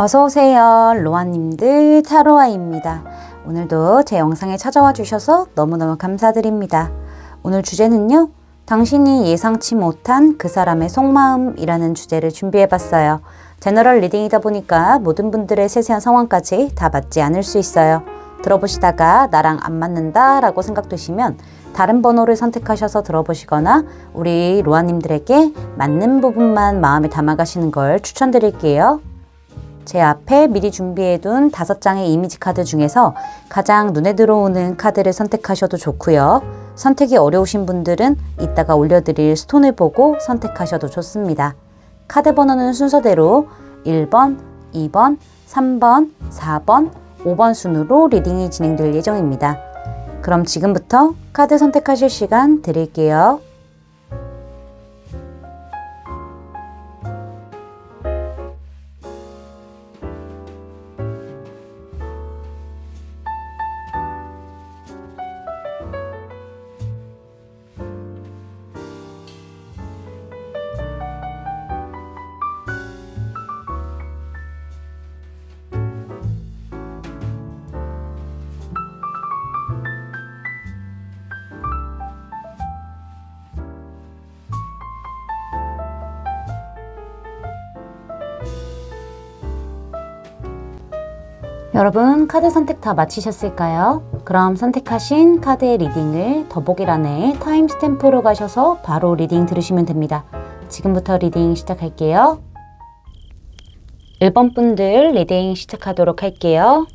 어서오세요. 로아님들 타로아입니다. 오늘도 제 영상에 찾아와 주셔서 너무너무 감사드립니다. 오늘 주제는요, 당신이 예상치 못한 그 사람의 속마음이라는 주제를 준비해봤어요. 제너럴 리딩이다 보니까 모든 분들의 세세한 상황까지 다 맞지 않을 수 있어요. 들어보시다가 나랑 안 맞는다 라고 생각되시면 다른 번호를 선택하셔서 들어보시거나 우리 로아님들에게 맞는 부분만 마음에 담아가시는 걸 추천드릴게요. 제 앞에 미리 준비해둔 5장의 이미지 카드 중에서 가장 눈에 들어오는 카드를 선택하셔도 좋고요. 선택이 어려우신 분들은 이따가 올려드릴 스톤을 보고 선택하셔도 좋습니다. 카드 번호는 순서대로 1번, 2번, 3번, 4번, 5번 순으로 리딩이 진행될 예정입니다. 그럼 지금부터 카드 선택하실 시간 드릴게요. 여러분, 카드 선택 다 마치셨을까요? 그럼 선택하신 카드의 리딩을 더보기란에 타임스탬프로 가셔서 바로 리딩 들으시면 됩니다. 지금부터 리딩 시작할게요. 1번 분들 리딩 시작하도록 할게요.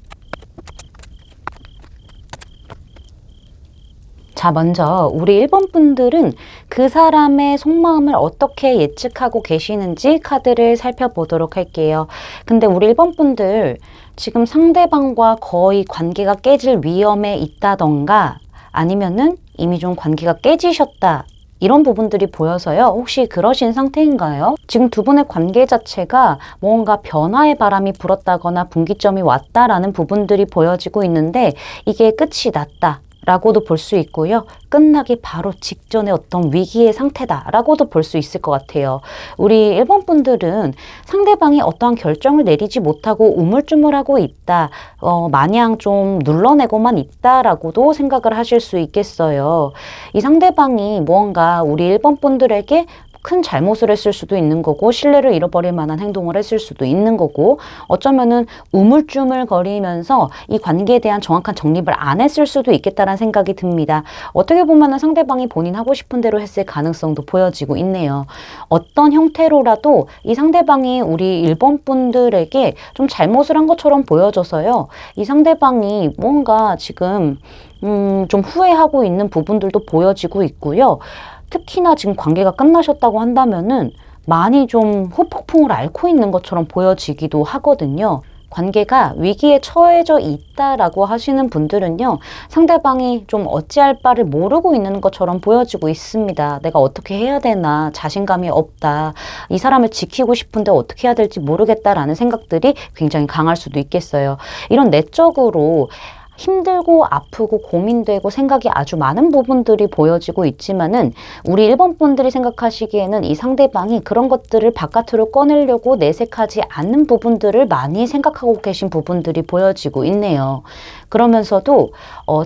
자, 먼저 우리 1번 분들은 그 사람의 속마음을 어떻게 예측하고 계시는지 카드를 살펴보도록 할게요. 근데 우리 1번 분들 지금 상대방과 거의 관계가 깨질 위험에 있다던가 아니면은 이미 좀 관계가 깨지셨다, 이런 부분들이 보여서요. 혹시 그러신 상태인가요? 지금 두 분의 관계 자체가 뭔가 변화의 바람이 불었다거나 분기점이 왔다라는 부분들이 보여지고 있는데 이게 끝이 났다 라고도 볼 수 있고요. 끝나기 바로 직전의 어떤 위기의 상태다 라고도 볼 수 있을 것 같아요. 우리 1번 분들은 상대방이 어떠한 결정을 내리지 못하고 우물쭈물하고 있다, 마냥 좀 눌러내고만 있다 라고도 생각을 하실 수 있겠어요. 이 상대방이 무언가 우리 1번 분들에게 큰 잘못을 했을 수도 있는 거고 신뢰를 잃어버릴 만한 행동을 했을 수도 있는 거고 어쩌면은 우물쭈물거리면서 이 관계에 대한 정확한 정립을 안 했을 수도 있겠다라는 생각이 듭니다. 어떻게 보면은 상대방이 본인 하고 싶은 대로 했을 가능성도 보여지고 있네요. 어떤 형태로라도 이 상대방이 우리 1번 분들에게 좀 잘못을 한 것처럼 보여져서요. 이 상대방이 뭔가 지금 좀 후회하고 있는 부분들도 보여지고 있고요. 특히나 지금 관계가 끝나셨다고 한다면은 많이 좀 후폭풍을 앓고 있는 것처럼 보여지기도 하거든요. 관계가 위기에 처해져 있다라고 하시는 분들은요, 상대방이 좀 어찌할 바를 모르고 있는 것처럼 보여지고 있습니다. 내가 어떻게 해야 되나, 자신감이 없다, 이 사람을 지키고 싶은데 어떻게 해야 될지 모르겠다라는 생각들이 굉장히 강할 수도 있겠어요. 이런 내적으로 힘들고 아프고 고민되고 생각이 아주 많은 부분들이 보여지고 있지만은 우리 1번 분들이 생각하시기에는 이 상대방이 그런 것들을 바깥으로 꺼내려고 내색하지 않는 부분들을 많이 생각하고 계신 부분들이 보여지고 있네요. 그러면서도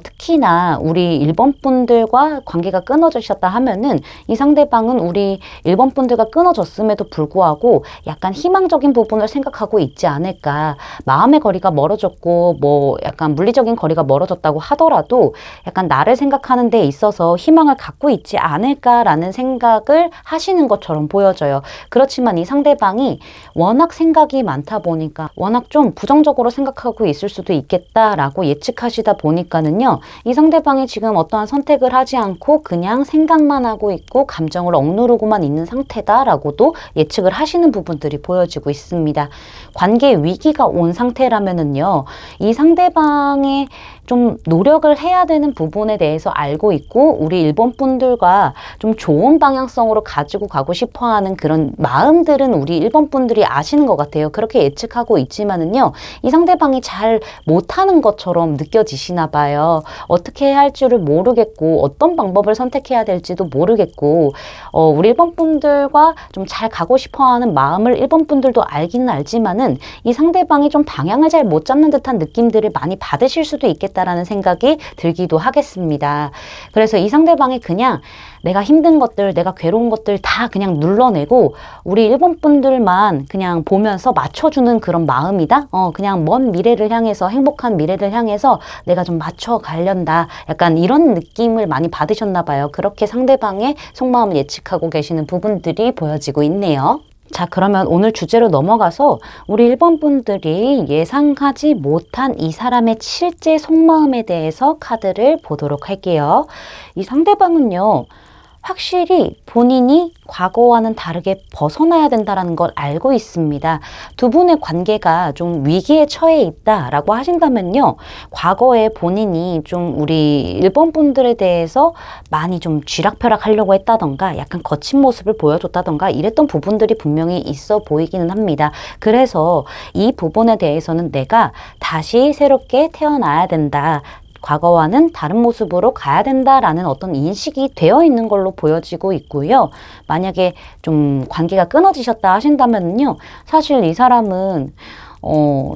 특히나 우리 1번 분들과 관계가 끊어지셨다 하면은 이 상대방은 우리 1번 분들과 끊어졌음에도 불구하고 약간 희망적인 부분을 생각하고 있지 않을까. 마음의 거리가 멀어졌고 뭐 약간 물리적인 거리가 멀어졌다고 하더라도 약간 나를 생각하는 데 있어서 희망을 갖고 있지 않을까라는 생각을 하시는 것처럼 보여져요. 그렇지만 이 상대방이 워낙 생각이 많다 보니까 워낙 좀 부정적으로 생각하고 있을 수도 있겠다라고 예측하시다 보니까는요, 이 상대방이 지금 어떠한 선택을 하지 않고 그냥 생각만 하고 있고 감정을 억누르고만 있는 상태다라고도 예측을 하시는 부분들이 보여지고 있습니다. 관계 위기가 온 상태라면은요, 이 상대방의 좀 노력을 해야 되는 부분에 대해서 알고 있고 우리 1번 분들과 좀 좋은 방향성으로 가지고 가고 싶어 하는 그런 마음들은 우리 1번 분들이 아시는 것 같아요. 그렇게 예측하고 있지만은요, 이 상대방이 잘 못하는 것처럼 느껴지시나 봐요. 어떻게 해야 할 줄을 모르겠고 어떤 방법을 선택해야 될지도 모르겠고 우리 1번 분들과 좀 잘 가고 싶어 하는 마음을 1번 분들도 알기는 알지만은 이 상대방이 좀 방향을 잘 못 잡는 듯한 느낌들을 많이 받으실 수도 있겠다라는 생각이 들기도 하겠습니다. 그래서 이 상대방이 그냥 내가 힘든 것들, 내가 괴로운 것들 다 그냥 눌러내고 우리 1번 분들만 그냥 보면서 맞춰주는 그런 마음이다? 그냥 먼 미래를 향해서, 행복한 미래를 향해서 내가 좀 맞춰가련다. 약간 이런 느낌을 많이 받으셨나 봐요. 그렇게 상대방의 속마음을 예측하고 계시는 부분들이 보여지고 있네요. 자, 그러면 오늘 주제로 넘어가서 우리 1번 분들이 예상하지 못한 이 사람의 실제 속마음에 대해서 카드를 보도록 할게요. 이 상대방은요, 확실히 본인이 과거와는 다르게 벗어나야 된다는 걸 알고 있습니다. 두 분의 관계가 좀 위기에 처해 있다라고 하신다면요, 과거에 본인이 좀 우리 1번 분들에 대해서 많이 좀 쥐락펴락 하려고 했다던가 약간 거친 모습을 보여줬다던가 이랬던 부분들이 분명히 있어 보이기는 합니다. 그래서 이 부분에 대해서는 내가 다시 새롭게 태어나야 된다, 과거와는 다른 모습으로 가야 된다라는 어떤 인식이 되어 있는 걸로 보여지고 있고요. 만약에 좀 관계가 끊어지셨다 하신다면요, 사실 이 사람은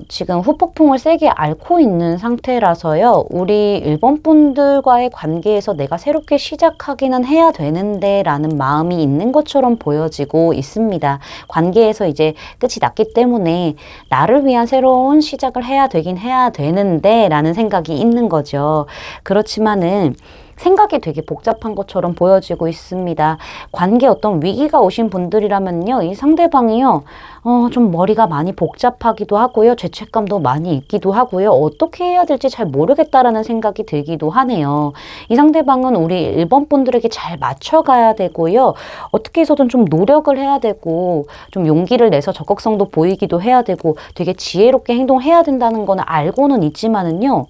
지금 후폭풍을 세게 앓고 있는 상태라서요, 우리 1번 분들과의 관계에서 내가 새롭게 시작하기는 해야 되는데 라는 마음이 있는 것처럼 보여지고 있습니다. 관계에서 이제 끝이 났기 때문에 나를 위한 새로운 시작을 해야 되긴 해야 되는데 라는 생각이 있는 거죠. 그렇지만은 생각이 되게 복잡한 것처럼 보여지고 있습니다. 관계 어떤 위기가 오신 분들이라면요, 이 상대방이요, 좀 머리가 많이 복잡하기도 하고요, 죄책감도 많이 있기도 하고요, 어떻게 해야 될지 잘 모르겠다라는 생각이 들기도 하네요. 이 상대방은 우리 1번 분들에게 잘 맞춰가야 되고요, 어떻게 해서든 좀 노력을 해야 되고, 좀 용기를 내서 적극성도 보이기도 해야 되고, 되게 지혜롭게 행동해야 된다는 거는 알고는 있지만은요,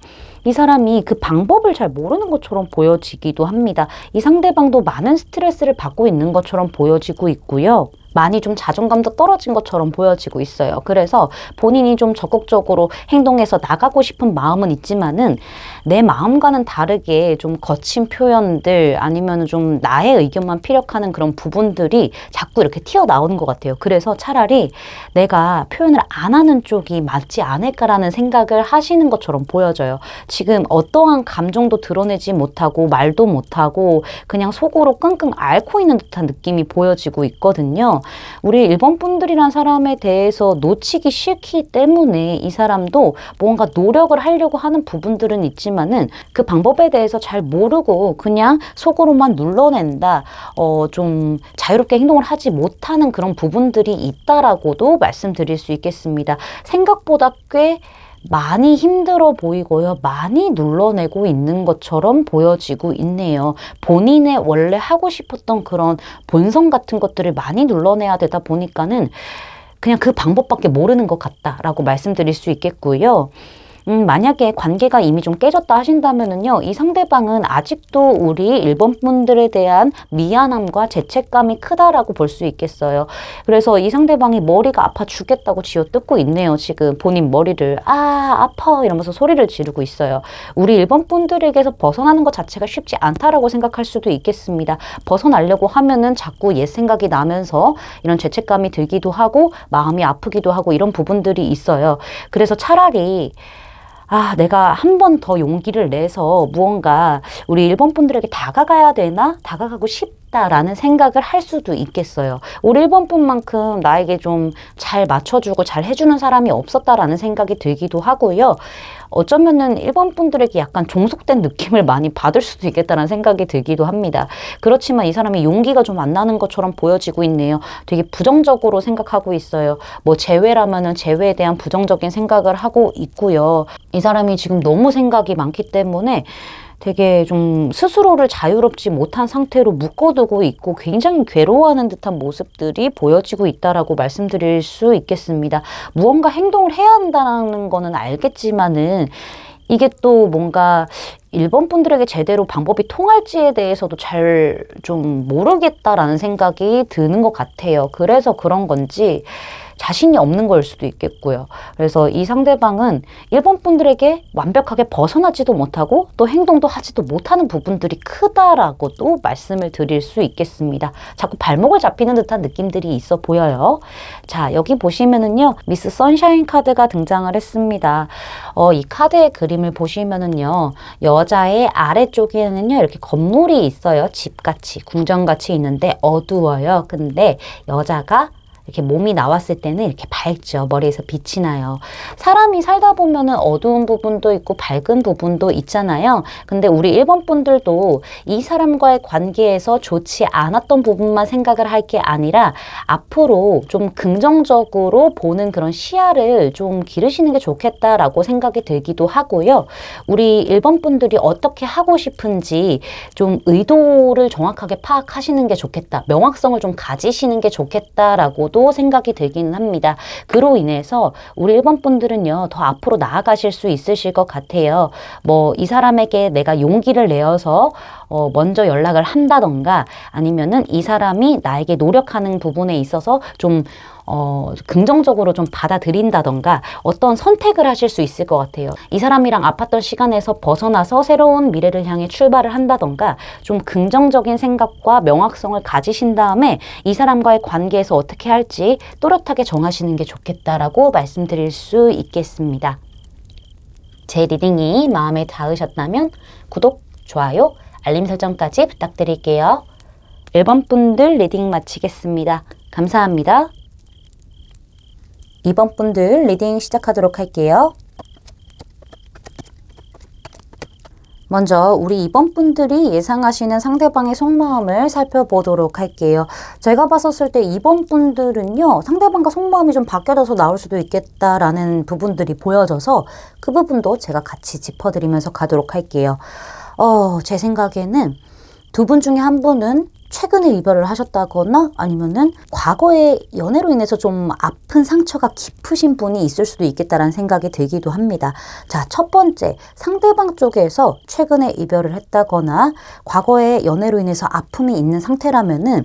이 사람이 그 방법을 잘 모르는 것처럼 보여지기도 합니다. 이 상대방도 많은 스트레스를 받고 있는 것처럼 보여지고 있고요. 많이 좀 자존감도 떨어진 것처럼 보여지고 있어요. 그래서 본인이 좀 적극적으로 행동해서 나가고 싶은 마음은 있지만은 내 마음과는 다르게 좀 거친 표현들 아니면 좀 나의 의견만 피력하는 그런 부분들이 자꾸 이렇게 튀어나오는 것 같아요. 그래서 차라리 내가 표현을 안 하는 쪽이 맞지 않을까라는 생각을 하시는 것처럼 보여져요. 지금 어떠한 감정도 드러내지 못하고 말도 못하고 그냥 속으로 끙끙 앓고 있는 듯한 느낌이 보여지고 있거든요. 우리 1번 분들이란 사람에 대해서 놓치기 싫기 때문에 이 사람도 뭔가 노력을 하려고 하는 부분들은 있지만은 그 방법에 대해서 잘 모르고 그냥 속으로만 눌러낸다, 좀 자유롭게 행동을 하지 못하는 그런 부분들이 있다라고도 말씀드릴 수 있겠습니다. 생각보다 꽤 많이 힘들어 보이고요. 많이 눌러내고 있는 것처럼 보여지고 있네요. 본인의 원래 하고 싶었던 그런 본성 같은 것들을 많이 눌러내야 되다 보니까는 그냥 그 방법밖에 모르는 것 같다라고 말씀드릴 수 있겠고요. 만약에 관계가 이미 좀 깨졌다 하신다면은요, 이 상대방은 아직도 우리 1번 분들에 대한 미안함과 죄책감이 크다라고 볼 수 있겠어요. 그래서 이 상대방이 머리가 아파 죽겠다고 쥐어뜯고 있네요. 지금 본인 머리를 아파 이러면서 소리를 지르고 있어요. 우리 1번 분들에게서 벗어나는 것 자체가 쉽지 않다라고 생각할 수도 있겠습니다. 벗어나려고 하면은 자꾸 옛 생각이 나면서 이런 죄책감이 들기도 하고 마음이 아프기도 하고 이런 부분들이 있어요. 그래서 차라리 내가 한 번 더 용기를 내서 무언가 우리 1번 분들에게 다가가야 되나? 다가가고 싶다라는 생각을 할 수도 있겠어요. 우리 1번 분만큼 나에게 좀 잘 맞춰주고 잘 해주는 사람이 없었다라는 생각이 들기도 하고요. 어쩌면은 1번 분들에게 약간 종속된 느낌을 많이 받을 수도 있겠다는 생각이 들기도 합니다. 그렇지만 이 사람이 용기가 좀 안 나는 것처럼 보여지고 있네요. 되게 부정적으로 생각하고 있어요. 뭐 재회라면은 재회에 대한 부정적인 생각을 하고 있고요. 이 사람이 지금 너무 생각이 많기 때문에 되게 좀 스스로를 자유롭지 못한 상태로 묶어두고 있고 굉장히 괴로워하는 듯한 모습들이 보여지고 있다라고 말씀드릴 수 있겠습니다. 무언가 행동을 해야 한다는 거는 알겠지만은 이게 또 뭔가 1번 분들에게 제대로 방법이 통할지에 대해서도 잘 좀 모르겠다라는 생각이 드는 것 같아요. 그래서 그런 건지 자신이 없는 걸 수도 있겠고요. 그래서 이 상대방은 1번 분들에게 완벽하게 벗어나지도 못하고 또 행동도 하지도 못하는 부분들이 크다라고도 말씀을 드릴 수 있겠습니다. 자꾸 발목을 잡히는 듯한 느낌들이 있어 보여요. 자, 여기 보시면은요, 미스 선샤인 카드가 등장을 했습니다. 이 카드의 그림을 보시면은요, 여자의 아래쪽에는요, 이렇게 건물이 있어요. 집같이, 궁전같이 있는데 어두워요. 근데 여자가 이렇게 몸이 나왔을 때는 이렇게 밝죠. 머리에서 빛이 나요. 사람이 살다 보면은 어두운 부분도 있고 밝은 부분도 있잖아요. 근데 우리 1번 분들도 이 사람과의 관계에서 좋지 않았던 부분만 생각을 할 게 아니라 앞으로 좀 긍정적으로 보는 그런 시야를 좀 기르시는 게 좋겠다라고 생각이 들기도 하고요. 우리 1번 분들이 어떻게 하고 싶은지 좀 의도를 정확하게 파악하시는 게 좋겠다. 명확성을 좀 가지시는 게 좋겠다라고 도 생각이 들기는 합니다. 그로 인해서 우리 1번 분들은요, 더 앞으로 나아가실 수 있으실 것 같아요. 뭐 이 사람에게 내가 용기를 내어서 먼저 연락을 한다던가 아니면은 이 사람이 나에게 노력하는 부분에 있어서 좀 긍정적으로 좀 받아들인다던가 어떤 선택을 하실 수 있을 것 같아요. 이 사람이랑 아팠던 시간에서 벗어나서 새로운 미래를 향해 출발을 한다던가 좀 긍정적인 생각과 명확성을 가지신 다음에 이 사람과의 관계에서 어떻게 할지 또렷하게 정하시는 게 좋겠다라고 말씀드릴 수 있겠습니다. 제 리딩이 마음에 닿으셨다면 구독, 좋아요, 알림 설정까지 부탁드릴게요. 1번 분들 리딩 마치겠습니다. 감사합니다. 2번 분들 리딩 시작하도록 할게요. 먼저 우리 2번 분들이 예상하시는 상대방의 속마음을 살펴보도록 할게요. 제가 봤었을 때 2번 분들은요, 상대방과 속마음이 좀 바뀌어져서 나올 수도 있겠다라는 부분들이 보여져서 그 부분도 제가 같이 짚어드리면서 가도록 할게요. 제 생각에는 두 분 중에 한 분은 최근에 이별을 하셨다거나 아니면은 과거의 연애로 인해서 좀 아픈 상처가 깊으신 분이 있을 수도 있겠다라는 생각이 들기도 합니다. 자, 첫 번째, 상대방 쪽에서 최근에 이별을 했다거나 과거의 연애로 인해서 아픔이 있는 상태라면은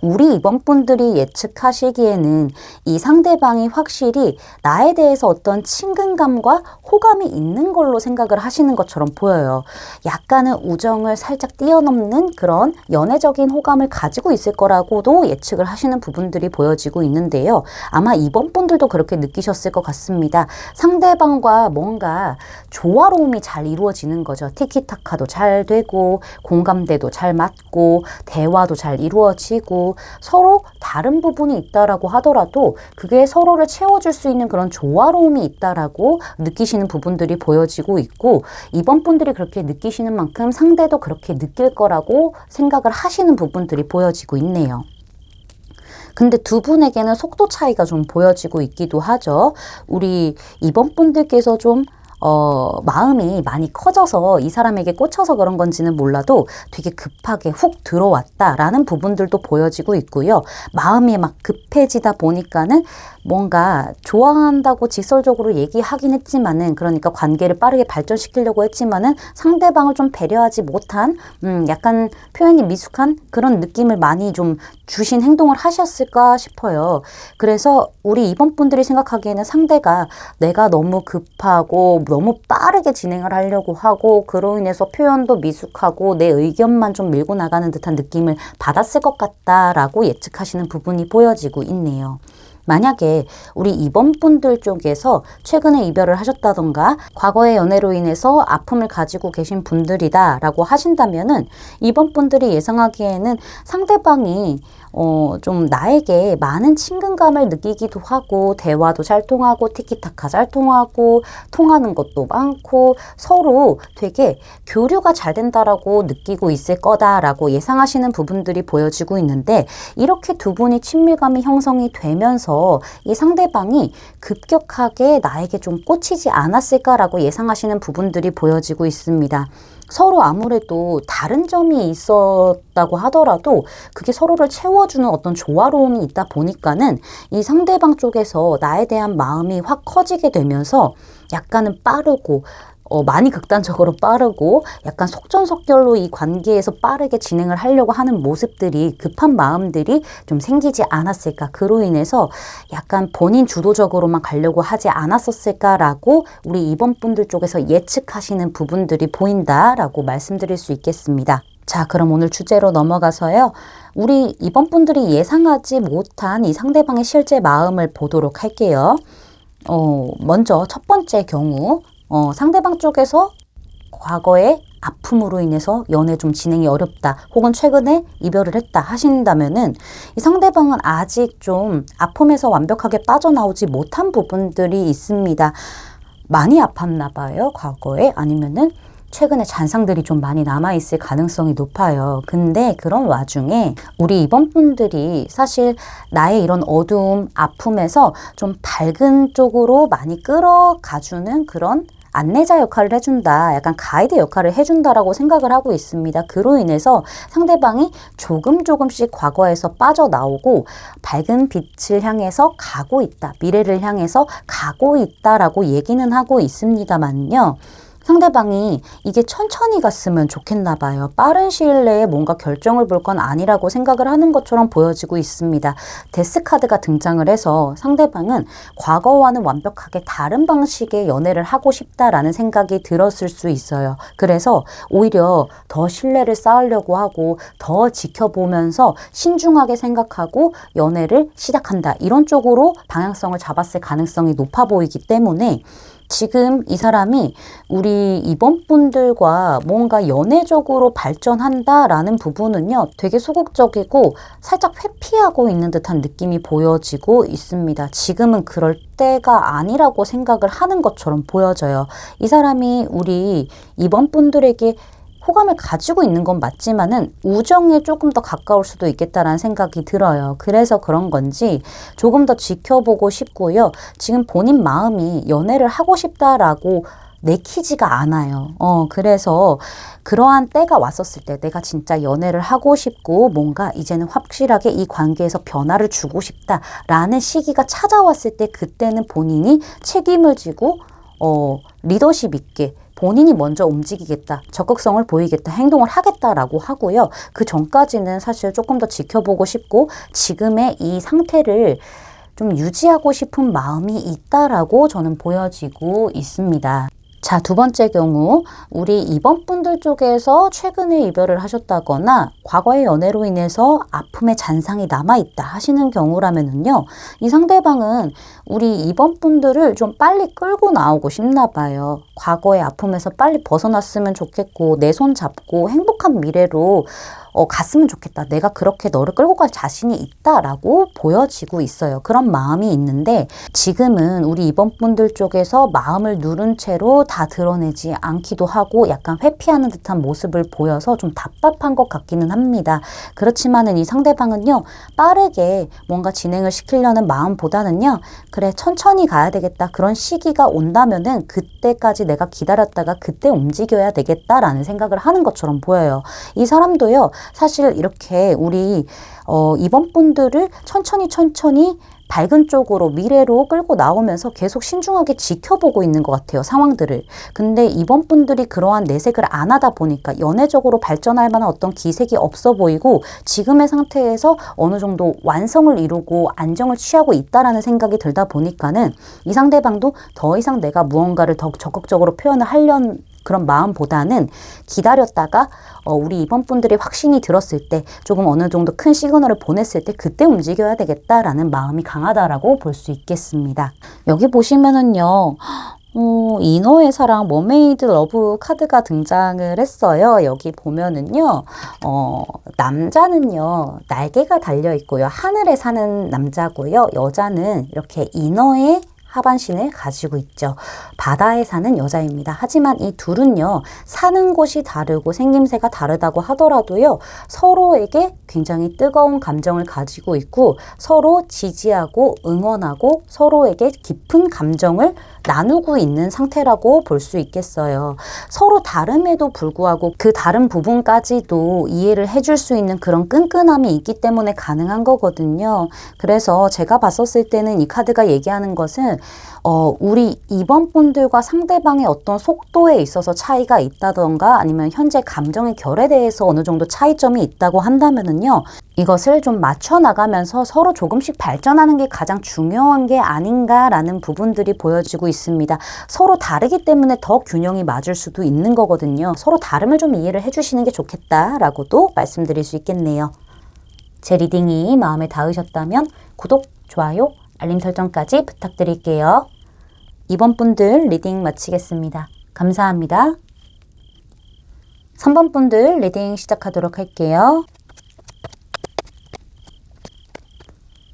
우리 2번 분들이 예측하시기에는 이 상대방이 확실히 나에 대해서 어떤 친근감과 호감이 있는 걸로 생각을 하시는 것처럼 보여요. 약간은 우정을 살짝 뛰어넘는 그런 연애적인 호감을 가지고 있을 거라고도 예측을 하시는 부분들이 보여지고 있는데요. 아마 2번 분들도 그렇게 느끼셨을 것 같습니다. 상대방과 뭔가 조화로움이 잘 이루어지는 거죠. 티키타카도 잘 되고 공감대도 잘 맞고 대화도 잘 이루어지고 서로 다른 부분이 있다라고 하더라도 그게 서로를 채워줄 수 있는 그런 조화로움이 있다라고 느끼시는 부분들이 보여지고 있고, 이번 분들이 그렇게 느끼시는 만큼 상대도 그렇게 느낄 거라고 생각을 하시는 부분들이 보여지고 있네요. 근데 두 분에게는 속도 차이가 좀 보여지고 있기도 하죠. 우리 이번 분들께서 좀 마음이 많이 커져서 이 사람에게 꽂혀서 그런 건지는 몰라도 되게 급하게 훅 들어왔다라는 부분들도 보여지고 있고요. 마음이 막 급해지다 보니까는 뭔가 좋아한다고 직설적으로 얘기하긴 했지만은, 그러니까 관계를 빠르게 발전시키려고 했지만은 상대방을 좀 배려하지 못한 약간 표현이 미숙한 그런 느낌을 많이 좀 주신 행동을 하셨을까 싶어요. 그래서 우리 이번 분들이 생각하기에는 상대가 내가 너무 급하고 너무 빠르게 진행을 하려고 하고 그로 인해서 표현도 미숙하고 내 의견만 좀 밀고 나가는 듯한 느낌을 받았을 것 같다라고 예측하시는 부분이 보여지고 있네요. 만약에 우리 이번 분들 쪽에서 최근에 이별을 하셨다던가 과거의 연애로 인해서 아픔을 가지고 계신 분들이다 라고 하신다면은 이번 분들이 예상하기에는 상대방이 좀 나에게 많은 친근감을 느끼기도 하고 대화도 잘 통하고 티키타카 잘 통하고 통하는 것도 많고 서로 되게 교류가 잘 된다라고 느끼고 있을 거다라고 예상하시는 부분들이 보여지고 있는데, 이렇게 두 분이 친밀감이 형성이 되면서 이 상대방이 급격하게 나에게 좀 꽂히지 않았을까라고 예상하시는 부분들이 보여지고 있습니다. 서로 아무래도 다른 점이 있었다고 하더라도 그게 서로를 채워주는 어떤 조화로움이 있다 보니까는 이 상대방 쪽에서 나에 대한 마음이 확 커지게 되면서 약간은 빠르고 많이 극단적으로 빠르고 약간 속전속결로 이 관계에서 빠르게 진행을 하려고 하는 모습들이, 급한 마음들이 좀 생기지 않았을까. 그로 인해서 약간 본인 주도적으로만 가려고 하지 않았었을까라고 우리 2번 분들 쪽에서 예측하시는 부분들이 보인다라고 말씀드릴 수 있겠습니다. 자, 그럼 오늘 주제로 넘어가서요. 우리 2번 분들이 예상하지 못한 이 상대방의 실제 마음을 보도록 할게요. 먼저 첫 번째 경우, 상대방 쪽에서 과거의 아픔으로 인해서 연애 좀 진행이 어렵다, 혹은 최근에 이별을 했다 하신다면은 이 상대방은 아직 좀 아픔에서 완벽하게 빠져나오지 못한 부분들이 있습니다. 많이 아팠나 봐요, 과거에. 아니면은 최근에 잔상들이 좀 많이 남아있을 가능성이 높아요. 근데 그런 와중에 우리 2번 분들이 사실 나의 이런 어두움, 아픔에서 좀 밝은 쪽으로 많이 끌어가주는 그런 안내자 역할을 해준다, 약간 가이드 역할을 해준다라고 생각을 하고 있습니다. 그로 인해서 상대방이 조금씩 과거에서 빠져나오고 밝은 빛을 향해서 가고 있다, 미래를 향해서 가고 있다라고 얘기는 하고 있습니다만요. 상대방이 이게 천천히 갔으면 좋겠나 봐요. 빠른 시일 내에 뭔가 결정을 볼 건 아니라고 생각을 하는 것처럼 보여지고 있습니다. 데스카드가 등장을 해서 상대방은 과거와는 완벽하게 다른 방식의 연애를 하고 싶다라는 생각이 들었을 수 있어요. 그래서 오히려 더 신뢰를 쌓으려고 하고 더 지켜보면서 신중하게 생각하고 연애를 시작한다, 이런 쪽으로 방향성을 잡았을 가능성이 높아 보이기 때문에 지금 이 사람이 우리 2번 분들과 뭔가 연애적으로 발전한다라는 부분은요, 되게 소극적이고 살짝 회피하고 있는 듯한 느낌이 보여지고 있습니다. 지금은 그럴 때가 아니라고 생각을 하는 것처럼 보여져요. 이 사람이 우리 2번 분들에게 호감을 가지고 있는 건 맞지만은 우정에 조금 더 가까울 수도 있겠다라는 생각이 들어요. 그래서 그런 건지 조금 더 지켜보고 싶고요. 지금 본인 마음이 연애를 하고 싶다라고 내키지가 않아요. 그래서 그러한 때가 왔었을 때, 내가 진짜 연애를 하고 싶고 뭔가 이제는 확실하게 이 관계에서 변화를 주고 싶다라는 시기가 찾아왔을 때, 그때는 본인이 책임을 지고 리더십 있게 본인이 먼저 움직이겠다, 적극성을 보이겠다, 행동을 하겠다라고 하고요. 그 전까지는 사실 조금 더 지켜보고 싶고 지금의 이 상태를 좀 유지하고 싶은 마음이 있다라고 저는 보여지고 있습니다. 자, 두 번째 경우, 우리 2번 분들 쪽에서 최근에 이별을 하셨다거나 과거의 연애로 인해서 아픔의 잔상이 남아있다 하시는 경우라면은요, 이 상대방은 우리 2번 분들을 좀 빨리 끌고 나오고 싶나 봐요. 과거의 아픔에서 빨리 벗어났으면 좋겠고 내 손 잡고 행복한 미래로 갔으면 좋겠다. 내가 그렇게 너를 끌고 갈 자신이 있다라고 보여지고 있어요. 그런 마음이 있는데 지금은 우리 2번 분들 쪽에서 마음을 누른 채로 다 드러내지 않기도 하고 약간 회피하는 듯한 모습을 보여서 좀 답답한 것 같기는 합니다. 그렇지만은 이 상대방은요, 빠르게 뭔가 진행을 시키려는 마음보다는요, 그래 천천히 가야 되겠다, 그런 시기가 온다면은 그때까지 내가 기다렸다가 그때 움직여야 되겠다라는 생각을 하는 것처럼 보여요. 이 사람도요, 사실 이렇게 우리 2번 분들을 천천히 밝은 쪽으로 미래로 끌고 나오면서 계속 신중하게 지켜보고 있는 것 같아요, 상황들을. 근데 2번 분들이 그러한 내색을 안 하다 보니까 연애적으로 발전할 만한 어떤 기색이 없어 보이고 지금의 상태에서 어느 정도 완성을 이루고 안정을 취하고 있다라는 생각이 들다 보니까는 이 상대방도 더 이상 내가 무언가를 더 적극적으로 표현을 하려는 그런 마음보다는 기다렸다가 우리 2번 분들이 확신이 들었을 때, 조금 어느 정도 큰 시그널을 보냈을 때 그때 움직여야 되겠다라는 마음이 강하다라고 볼 수 있겠습니다. 여기 보시면은요, 이너의 사랑, 머메이드 러브 카드가 등장을 했어요. 여기 보면은요, 남자는요, 날개가 달려 있고요, 하늘에 사는 남자고요, 여자는 이렇게 이너의 하반신을 가지고 있죠. 바다에 사는 여자입니다. 하지만 이 둘은요, 사는 곳이 다르고 생김새가 다르다고 하더라도요, 서로에게 굉장히 뜨거운 감정을 가지고 있고 서로 지지하고 응원하고 서로에게 깊은 감정을 나누고 있는 상태라고 볼 수 있겠어요. 서로 다름에도 불구하고 그 다른 부분까지도 이해를 해줄 수 있는 그런 끈끈함이 있기 때문에 가능한 거거든요. 그래서 제가 봤었을 때는 이 카드가 얘기하는 것은 우리 2번 분들과 상대방의 어떤 속도에 있어서 차이가 있다던가 아니면 현재 감정의 결에 대해서 어느 정도 차이점이 있다고 한다면은요. 이것을 좀 맞춰 나가면서 서로 조금씩 발전하는 게 가장 중요한 게 아닌가라는 부분들이 보여지고 있습니다. 서로 다르기 때문에 더 균형이 맞을 수도 있는 거거든요. 서로 다름을 좀 이해를 해주시는 게 좋겠다라고도 말씀드릴 수 있겠네요. 제 리딩이 마음에 닿으셨다면 구독, 좋아요, 알림 설정까지 부탁드릴게요. 2번 분들 리딩 마치겠습니다. 감사합니다. 3번 분들 리딩 시작하도록 할게요.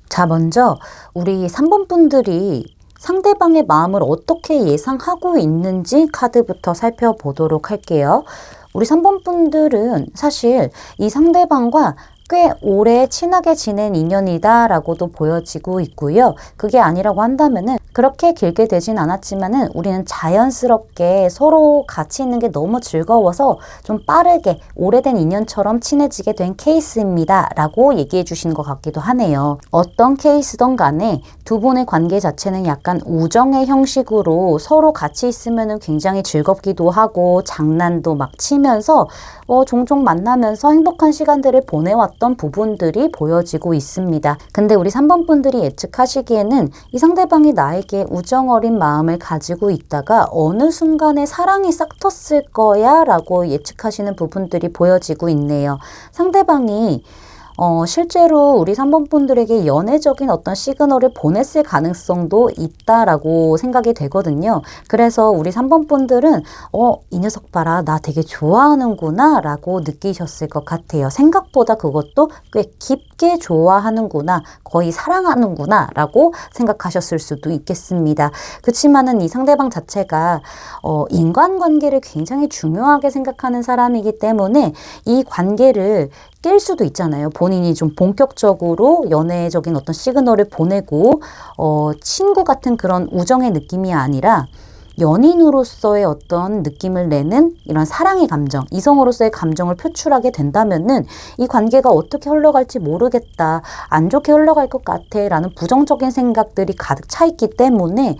자, 먼저 우리 3번 분들이 상대방의 마음을 어떻게 예상하고 있는지 카드부터 살펴보도록 할게요. 우리 3번 분들은 사실 이 상대방과 꽤 오래 친하게 지낸 인연이다 라고도 보여지고 있고요. 그게 아니라고 한다면은 그렇게 길게 되진 않았지만은 우리는 자연스럽게 서로 같이 있는 게 너무 즐거워서 좀 빠르게 오래된 인연처럼 친해지게 된 케이스입니다 라고 얘기해 주시는 것 같기도 하네요. 어떤 케이스든 간에 두 분의 관계 자체는 약간 우정의 형식으로 서로 같이 있으면은 굉장히 즐겁기도 하고 장난도 막 치면서 종종 만나면서 행복한 시간들을 보내왔던 부분들이 보여지고 있습니다. 근데 우리 3번 분들이 예측하시기에는 이 상대방이 나에게 우정 어린 마음을 가지고 있다가 어느 순간에 사랑이 싹 텄을 거야 라고 예측하시는 부분들이 보여지고 있네요. 상대방이 실제로 우리 3번 분들에게 연애적인 어떤 시그널을 보냈을 가능성도 있다라고 생각이 되거든요. 그래서 우리 3번 분들은 이 녀석 봐라, 나 되게 좋아하는구나 라고 느끼셨을 것 같아요. 생각보다 그것도 꽤 깊게 좋아하는구나, 거의 사랑하는구나 라고 생각하셨을 수도 있겠습니다. 그렇지만은 이 상대방 자체가 인간관계를 굉장히 중요하게 생각하는 사람이기 때문에 이 관계를 깰 수도 있잖아요. 본인이 좀 본격적으로 연애적인 어떤 시그널을 보내고 친구 같은 그런 우정의 느낌이 아니라 연인으로서의 어떤 느낌을 내는 이런 사랑의 감정, 이성으로서의 감정을 표출하게 된다면은 이 관계가 어떻게 흘러갈지 모르겠다, 안 좋게 흘러갈 것 같아 라는 부정적인 생각들이 가득 차 있기 때문에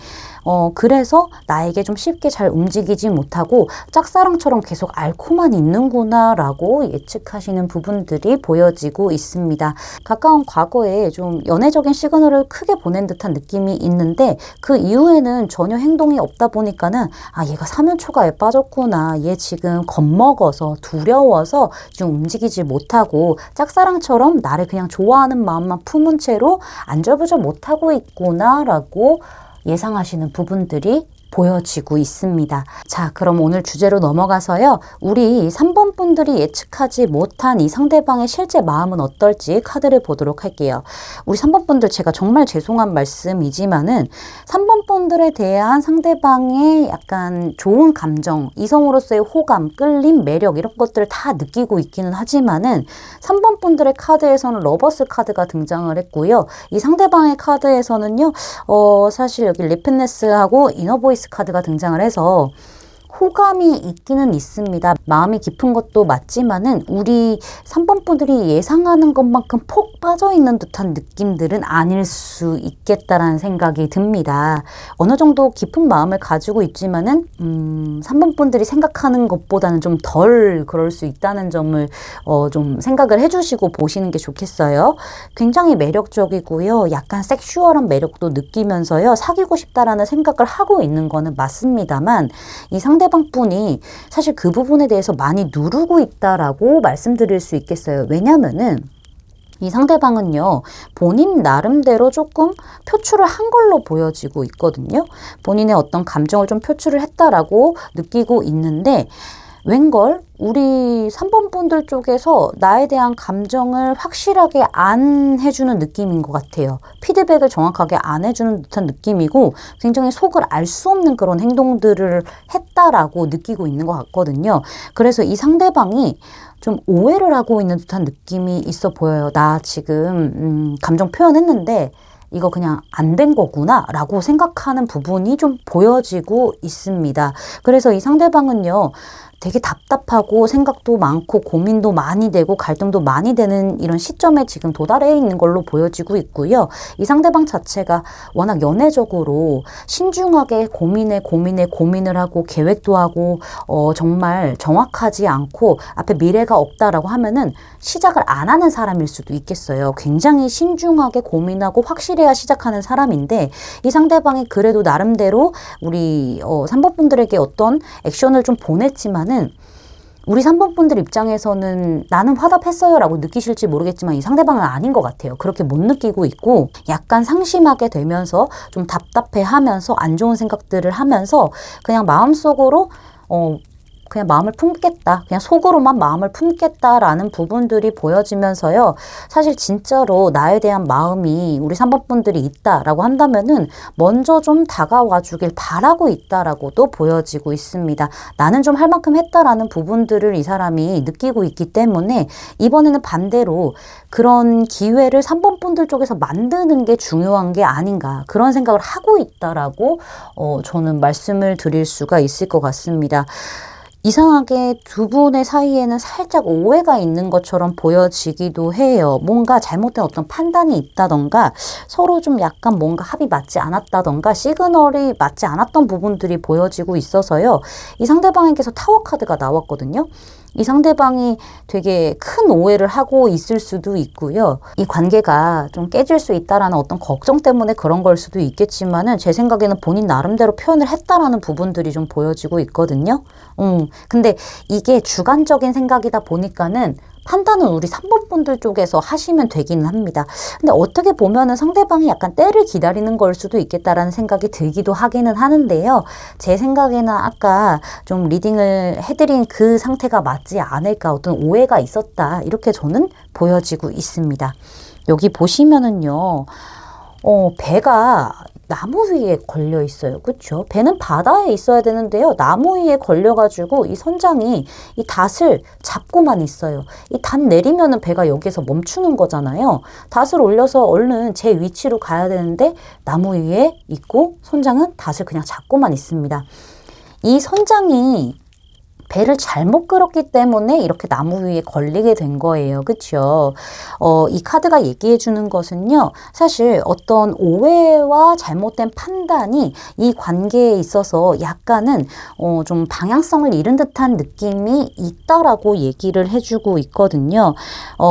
그래서 나에게 좀 쉽게 잘 움직이지 못하고 짝사랑처럼 계속 앓고만 있는구나 라고 예측하시는 부분들이 보여지고 있습니다. 가까운 과거에 좀 연애적인 시그널을 크게 보낸 듯한 느낌이 있는데 그 이후에는 전혀 행동이 없다 보니까는 얘가 사면초가에 빠졌구나, 얘 지금 겁먹어서 두려워서 좀 움직이지 못하고 짝사랑처럼 나를 그냥 좋아하는 마음만 품은 채로 안절부절 못하고 있구나 라고 예상하시는 부분들이 보여지고 있습니다. 자, 그럼 오늘 주제로 넘어가서요. 우리 3번 분들이 예측하지 못한 이 상대방의 실제 마음은 어떨지 카드를 보도록 할게요. 우리 3번 분들 제가 정말 죄송한 말씀이지만은 3번 분들에 대한 상대방의 약간 좋은 감정, 이성으로서의 호감, 끌림, 매력 이런 것들을 다 느끼고 있기는 하지만은 3번 분들의 카드에서는 러버스 카드가 등장을 했고요. 이 상대방의 카드에서는요. 사실 여기 리프네스하고 이너보이스 카드가 등장을 해서 호감이 있기는 있습니다. 마음이 깊은 것도 맞지만은 우리 3번 분들이 예상하는 것만큼 폭 빠져있는 듯한 느낌들은 아닐 수 있겠다라는 생각이 듭니다. 어느 정도 깊은 마음을 가지고 있지만은 3번 분들이 생각하는 것보다는 좀 덜 그럴 수 있다는 점을 좀 생각을 해주시고 보시는 게 좋겠어요. 굉장히 매력적이고요. 약간 섹슈얼한 매력도 느끼면서요. 사귀고 싶다라는 생각을 하고 있는 거는 맞습니다만 이 상대방 분이 사실 그 부분에 대해서 많이 누르고 있다라고 말씀드릴 수 있겠어요. 왜냐면은 이 상대방은요, 본인 나름대로 조금 표출을 한 걸로 보여지고 있거든요. 본인의 어떤 감정을 좀 표출을 했다라고 느끼고 있는데 웬걸 우리 3번 분들 쪽에서 나에 대한 감정을 확실하게 안 해주는 느낌인 것 같아요. 피드백을 정확하게 안 해주는 듯한 느낌이고 굉장히 속을 알 수 없는 그런 행동들을 했다라고 느끼고 있는 것 같거든요. 그래서 이 상대방이 좀 오해를 하고 있는 듯한 느낌이 있어 보여요. 나 지금 감정 표현했는데 이거 그냥 안 된 거구나 라고 생각하는 부분이 좀 보여지고 있습니다. 그래서 이 상대방은요, 되게 답답하고 생각도 많고 고민도 많이 되고 갈등도 많이 되는 이런 시점에 지금 도달해 있는 걸로 보여지고 있고요. 이 상대방 자체가 워낙 연애적으로 신중하게 고민을 하고 계획도 하고 정말 정확하지 않고 앞에 미래가 없다라고 하면은 시작을 안 하는 사람일 수도 있겠어요. 굉장히 신중하게 고민하고 확실해야 시작하는 사람인데 이 상대방이 그래도 나름대로 우리 3번 분들에게 어떤 액션을 좀 보냈지만은 우리 3번 분들 입장에서는 나는 화답했어요 라고 느끼실지 모르겠지만 이 상대방은 아닌 것 같아요. 그렇게 못 느끼고 있고 약간 상심하게 되면서 좀 답답해 하면서 안 좋은 생각들을 하면서 그냥 마음속으로 그냥 마음을 품겠다. 그냥 속으로만 마음을 품겠다라는 부분들이 보여지면서요. 사실 진짜로 나에 대한 마음이 우리 3번 분들이 있다라고 한다면은 먼저 좀 다가와 주길 바라고 있다라고도 보여지고 있습니다. 나는 좀 할 만큼 했다라는 부분들을 이 사람이 느끼고 있기 때문에 이번에는 반대로 그런 기회를 3번 분들 쪽에서 만드는 게 중요한 게 아닌가. 그런 생각을 하고 있다라고 저는 말씀을 드릴 수가 있을 것 같습니다. 이상하게 두 분의 사이에는 살짝 오해가 있는 것처럼 보여지기도 해요. 뭔가 잘못된 어떤 판단이 있다던가 서로 좀 약간 뭔가 합이 맞지 않았다던가 시그널이 맞지 않았던 부분들이 보여지고 있어서요. 이 상대방에게서 타워 카드가 나왔거든요. 이 상대방이 되게 큰 오해를 하고 있을 수도 있고요. 이 관계가 좀 깨질 수 있다라는 어떤 걱정 때문에 그런 걸 수도 있겠지만은 제 생각에는 본인 나름대로 표현을 했다라는 부분들이 좀 보여지고 있거든요. 근데 이게 주관적인 생각이다 보니까는 판단은 우리 3번 분들 쪽에서 하시면 되기는 합니다. 근데 어떻게 보면은 상대방이 약간 때를 기다리는 걸 수도 있겠다라는 생각이 들기도 하기는 하는데요. 제 생각에는 아까 좀 리딩을 해드린 그 상태가 맞지 않을까, 어떤 오해가 있었다, 이렇게 저는 보여지고 있습니다. 여기 보시면은요, 배가 나무 위에 걸려 있어요. 그렇죠? 배는 바다에 있어야 되는데요. 나무 위에 걸려가지고 이 선장이 이 닷을 잡고만 있어요. 이 닷 내리면은 배가 여기서 멈추는 거잖아요. 닷을 올려서 얼른 제 위치로 가야 되는데 나무 위에 있고 선장은 닷을 그냥 잡고만 있습니다. 이 선장이 배를 잘못 끌었기 때문에 이렇게 나무 위에 걸리게 된 거예요. 그렇죠? 이 카드가 얘기해 주는 것은요. 사실 어떤 오해와 잘못된 판단이 이 관계에 있어서 약간은 좀 방향성을 잃은 듯한 느낌이 있다라고 얘기를 해주고 있거든요.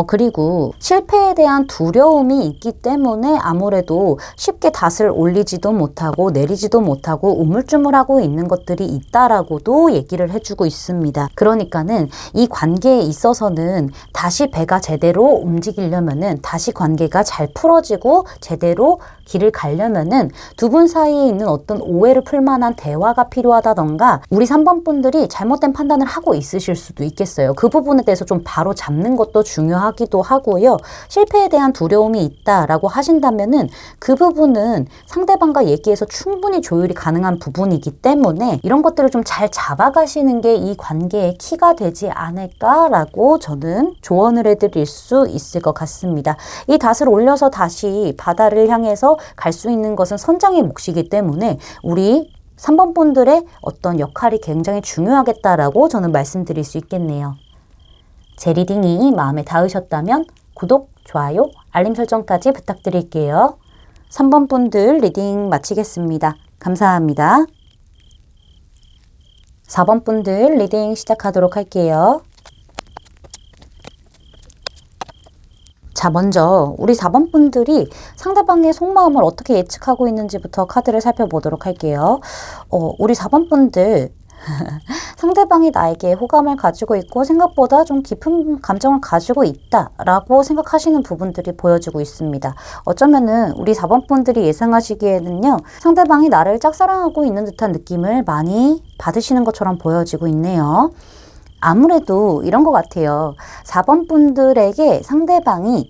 그리고 실패에 대한 두려움이 있기 때문에 아무래도 쉽게 닷을 올리지도 못하고 내리지도 못하고 우물쭈물하고 있는 것들이 있다라고도 얘기를 해주고 있습니다. 그러니까는 이 관계에 있어서는 다시 배가 제대로 움직이려면은 다시 관계가 잘 풀어지고 제대로 길을 가려면은 두 분 사이에 있는 어떤 오해를 풀 만한 대화가 필요하다던가 우리 3번 분들이 잘못된 판단을 하고 있으실 수도 있겠어요. 그 부분에 대해서 좀 바로 잡는 것도 중요하기도 하고요. 실패에 대한 두려움이 있다라고 하신다면은 그 부분은 상대방과 얘기해서 충분히 조율이 가능한 부분이기 때문에 이런 것들을 좀 잘 잡아가시는 게 이 관계의 키가 되지 않을까라고 저는 조언을 해드릴 수 있을 것 같습니다. 이 닷을 올려서 다시 바다를 향해서 갈 수 있는 것은 선장의 몫이기 때문에 우리 3번 분들의 어떤 역할이 굉장히 중요하겠다라고 저는 말씀드릴 수 있겠네요. 제 리딩이 마음에 닿으셨다면 구독, 좋아요, 알림 설정까지 부탁드릴게요. 3번 분들 리딩 마치겠습니다. 감사합니다. 4번 분들 리딩 시작하도록 할게요. 자, 먼저 우리 4번 분들이 상대방의 속마음을 어떻게 예측하고 있는지부터 카드를 살펴보도록 할게요. 우리 4번 분들 상대방이 나에게 호감을 가지고 있고 생각보다 좀 깊은 감정을 가지고 있다라고 생각하시는 부분들이 보여지고 있습니다. 어쩌면은 우리 4번 분들이 예상하시기에는요. 상대방이 나를 짝사랑하고 있는 듯한 느낌을 많이 받으시는 것처럼 보여지고 있네요. 아무래도 이런 것 같아요. 4번 분들에게 상대방이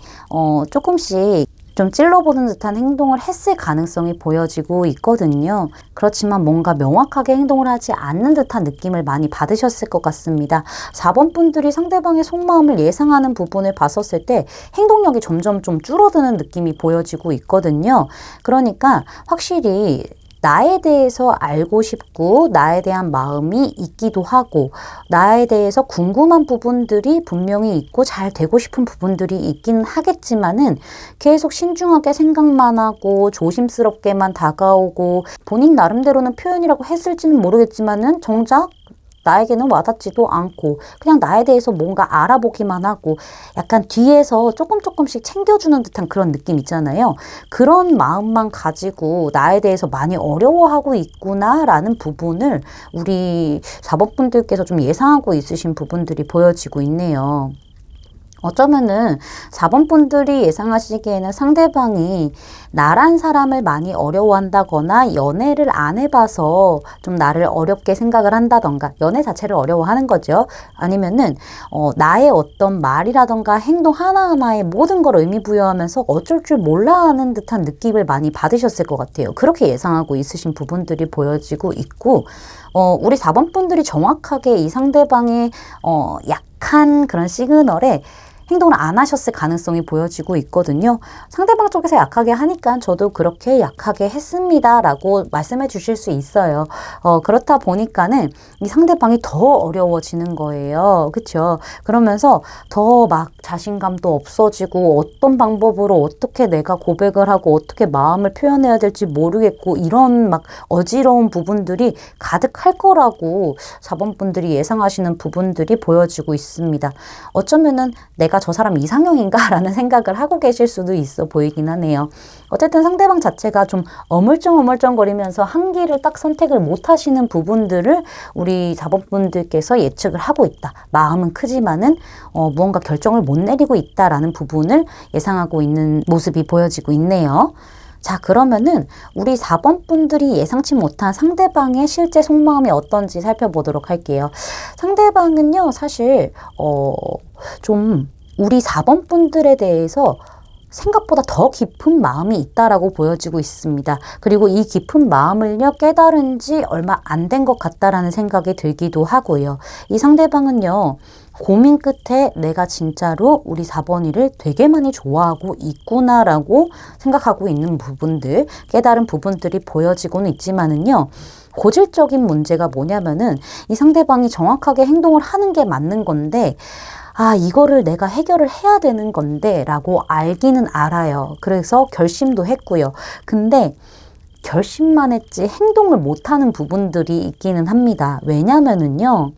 조금씩 좀 찔러보는 듯한 행동을 했을 가능성이 보여지고 있거든요. 그렇지만 뭔가 명확하게 행동을 하지 않는 듯한 느낌을 많이 받으셨을 것 같습니다. 4번 분들이 상대방의 속마음을 예상하는 부분을 봤었을 때 행동력이 점점 좀 줄어드는 느낌이 보여지고 있거든요. 그러니까 확실히 나에 대해서 알고 싶고 나에 대한 마음이 있기도 하고 나에 대해서 궁금한 부분들이 분명히 있고 잘 되고 싶은 부분들이 있긴 하겠지만은 계속 신중하게 생각만 하고 조심스럽게만 다가오고 본인 나름대로는 표현이라고 했을지는 모르겠지만은 정작 나에게는 와닿지도 않고 그냥 나에 대해서 뭔가 알아보기만 하고 약간 뒤에서 조금씩 챙겨주는 듯한 그런 느낌 있잖아요. 그런 마음만 가지고 나에 대해서 많이 어려워하고 있구나라는 부분을 우리 4번 분들께서 좀 예상하고 있으신 부분들이 보여지고 있네요. 어쩌면은 4번 분들이 예상하시기에는 상대방이 나란 사람을 많이 어려워한다거나 연애를 안 해봐서 좀 나를 어렵게 생각을 한다던가 연애 자체를 어려워하는 거죠. 아니면은 나의 어떤 말이라던가 행동 하나하나에 모든 걸 의미 부여하면서 어쩔 줄 몰라 하는 듯한 느낌을 많이 받으셨을 것 같아요. 그렇게 예상하고 있으신 부분들이 보여지고 있고 우리 4번 분들이 정확하게 이 상대방의 약한 그런 시그널에 행동을 안 하셨을 가능성이 보여지고 있거든요. 상대방 쪽에서 약하게 하니까 저도 그렇게 약하게 했습니다 라고 말씀해 주실 수 있어요. 그렇다 보니까는 이 상대방이 더 어려워지는 거예요. 그쵸? 그러면서 더 막 자신감도 없어지고 어떤 방법으로 어떻게 내가 고백을 하고 어떻게 마음을 표현해야 될지 모르겠고 이런 막 어지러운 부분들이 가득할 거라고 4번 분들이 예상하시는 부분들이 보여지고 있습니다. 어쩌면은 내가 저 사람 이상형인가? 라는 생각을 하고 계실 수도 있어 보이긴 하네요. 어쨌든 상대방 자체가 좀 어물쩡거리면서 한 길을 딱 선택을 못 하시는 부분들을 우리 4번 분들께서 예측을 하고 있다. 마음은 크지만은 무언가 결정을 못 내리고 있다라는 부분을 예상하고 있는 모습이 보여지고 있네요. 자, 그러면은 우리 4번 분들이 예상치 못한 상대방의 실제 속마음이 어떤지 살펴보도록 할게요. 상대방은요, 사실 좀 우리 4번 분들에 대해서 생각보다 더 깊은 마음이 있다라고 보여지고 있습니다. 그리고 이 깊은 마음을요, 깨달은 지 얼마 안 된 것 같다라는 생각이 들기도 하고요. 이 상대방은요, 고민 끝에 내가 진짜로 우리 4번이를 되게 많이 좋아하고 있구나라고 생각하고 있는 부분들, 깨달은 부분들이 보여지고는 있지만은요, 고질적인 문제가 뭐냐면은 이 상대방이 정확하게 행동을 하는 게 맞는 건데 이거를 내가 해결을 해야 되는 건데 라고 알기는 알아요. 그래서 결심도 했고요. 근데 결심만 했지 행동을 못하는 부분들이 있기는 합니다. 왜냐면은요,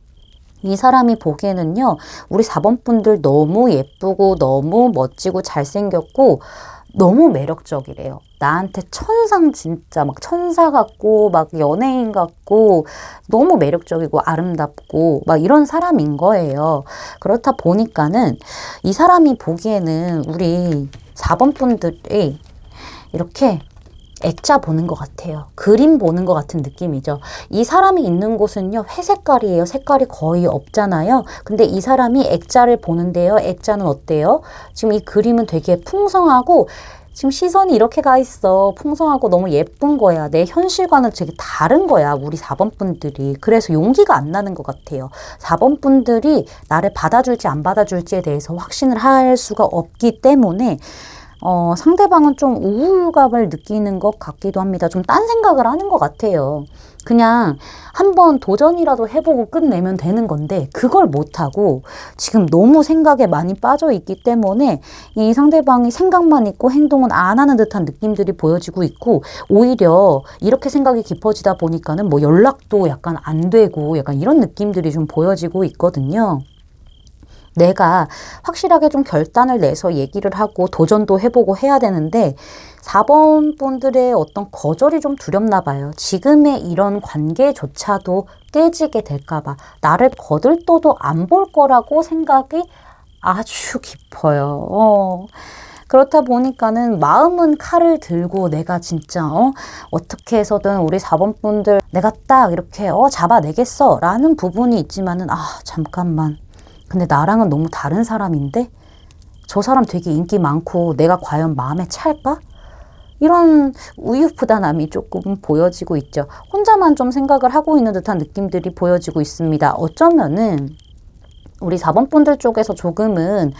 이 사람이 보기에는요, 우리 4번 분들 너무 예쁘고 너무 멋지고 잘생겼고 너무 매력적이래요. 나한테 진짜 막 천사 같고 막 연예인 같고 너무 매력적이고 아름답고 막 이런 사람인 거예요. 그렇다 보니까는 이 사람이 보기에는 우리 4번 분들이 이렇게 액자 보는 것 같아요. 그림 보는 것 같은 느낌이죠. 이 사람이 있는 곳은요, 회색깔이에요. 색깔이 거의 없잖아요. 근데 이 사람이 액자를 보는데요. 액자는 어때요? 지금 이 그림은 되게 풍성하고 지금 시선이 이렇게 가 있어. 풍성하고 너무 예쁜 거야. 내 현실과는 되게 다른 거야. 우리 4번 분들이. 그래서 용기가 안 나는 것 같아요. 4번 분들이 나를 받아줄지 안 받아줄지에 대해서 확신을 할 수가 없기 때문에 상대방은 좀 우울감을 느끼는 것 같기도 합니다. 좀 딴 생각을 하는 것 같아요. 그냥 한번 도전이라도 해보고 끝내면 되는 건데 그걸 못하고 지금 너무 생각에 많이 빠져 있기 때문에 이 상대방이 생각만 있고 행동은 안 하는 듯한 느낌들이 보여지고 있고 오히려 이렇게 생각이 깊어지다 보니까는 뭐 연락도 약간 안 되고 약간 이런 느낌들이 좀 보여지고 있거든요. 내가 확실하게 좀 결단을 내서 얘기를 하고 도전도 해보고 해야 되는데 4번 분들의 어떤 거절이 좀 두렵나 봐요. 지금의 이런 관계조차도 깨지게 될까 봐 나를 거들떠도 안 볼 거라고 생각이 아주 깊어요. 그렇다 보니까는 마음은 칼을 들고 내가 진짜 어떻게 해서든 우리 4번 분들 내가 딱 이렇게 잡아내겠어 라는 부분이 있지만은 잠깐만. 근데 나랑은 너무 다른 사람인데? 저 사람 되게 인기 많고 내가 과연 마음에 찰까? 이런 우유부단함이 조금 보여지고 있죠. 혼자만 좀 생각을 하고 있는 듯한 느낌들이 보여지고 있습니다. 어쩌면은 우리 4번 분들 쪽에서 조금은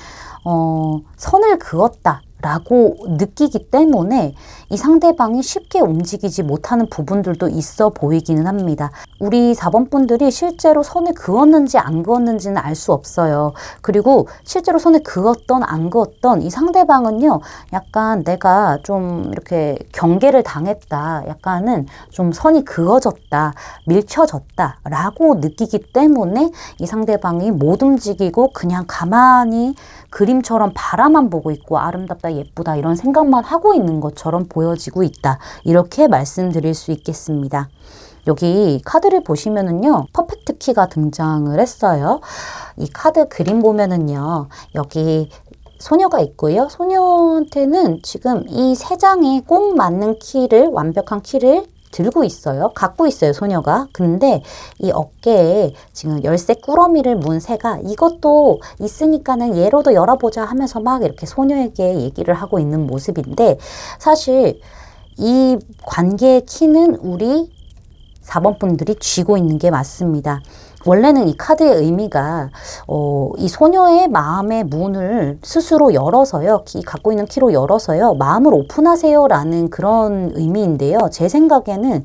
선을 그었다 라고 느끼기 때문에 이 상대방이 쉽게 움직이지 못하는 부분들도 있어 보이기는 합니다. 우리 4번 분들이 실제로 선을 그었는지 안 그었는지는 알 수 없어요. 그리고 실제로 선을 그었던 안 그었던 이 상대방은요, 약간 내가 좀 이렇게 경계를 당했다, 약간은 좀 선이 그어졌다, 밀쳐졌다 라고 느끼기 때문에 이 상대방이 못 움직이고 그냥 가만히 그림처럼 바라만 보고 있고 아름답다, 예쁘다 이런 생각만 하고 있는 것처럼 보여지고 있다. 이렇게 말씀드릴 수 있겠습니다. 여기 카드를 보시면은요, 퍼펙트 키가 등장을 했어요. 이 카드 그림 보면은요, 여기 소녀가 있고요. 소녀한테는 지금 이 세 장이 꼭 맞는 키를, 완벽한 키를 들고 있어요. 갖고 있어요, 소녀가. 근데 이 어깨에 지금 열쇠 꾸러미를 문 새가 이것도 있으니까는 얘로도 열어보자 하면서 막 이렇게 소녀에게 얘기를 하고 있는 모습인데, 사실 이 관계의 키는 우리 4번 분들이 쥐고 있는 게 맞습니다. 원래는 이 카드의 의미가 이 소녀의 마음의 문을 스스로 열어서요, 갖고 있는 키로 열어서요, 마음을 오픈하세요 라는 그런 의미인데요. 제 생각에는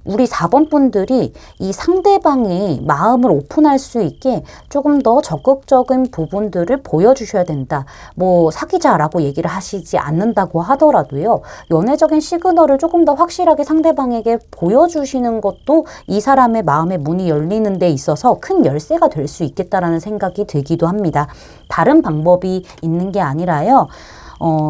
우리 4번 분들이 이 상대방이 마음을 오픈할 수 있게 조금 더 적극적인 부분들을 보여주셔야 된다. 뭐 사귀자라고 얘기를 하시지 않는다고 하더라도요, 연애적인 시그널을 조금 더 확실하게 상대방에게 보여주시는 것도 이 사람의 마음의 문이 열리는 데 있어서 큰 열쇠가 될 수 있겠다라는 생각이 들기도 합니다. 다른 방법이 있는 게 아니라요,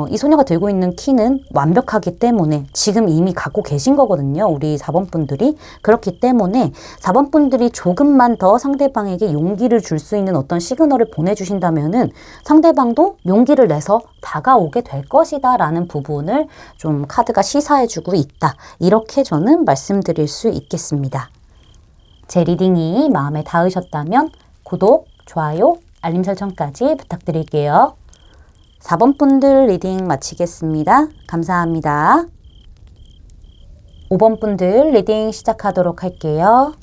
이 소녀가 들고 있는 키는 완벽하기 때문에 지금 이미 갖고 계신 거거든요. 우리 4번 분들이. 그렇기 때문에 4번 분들이 조금만 더 상대방에게 용기를 줄 수 있는 어떤 시그널을 보내주신다면은 상대방도 용기를 내서 다가오게 될 것이다 라는 부분을 좀 카드가 시사해주고 있다. 이렇게 저는 말씀드릴 수 있겠습니다. 제 리딩이 마음에 닿으셨다면 구독, 좋아요, 알림 설정까지 부탁드릴게요. 4번 분들 리딩 마치겠습니다. 감사합니다. 5번 분들 리딩 시작하도록 할게요.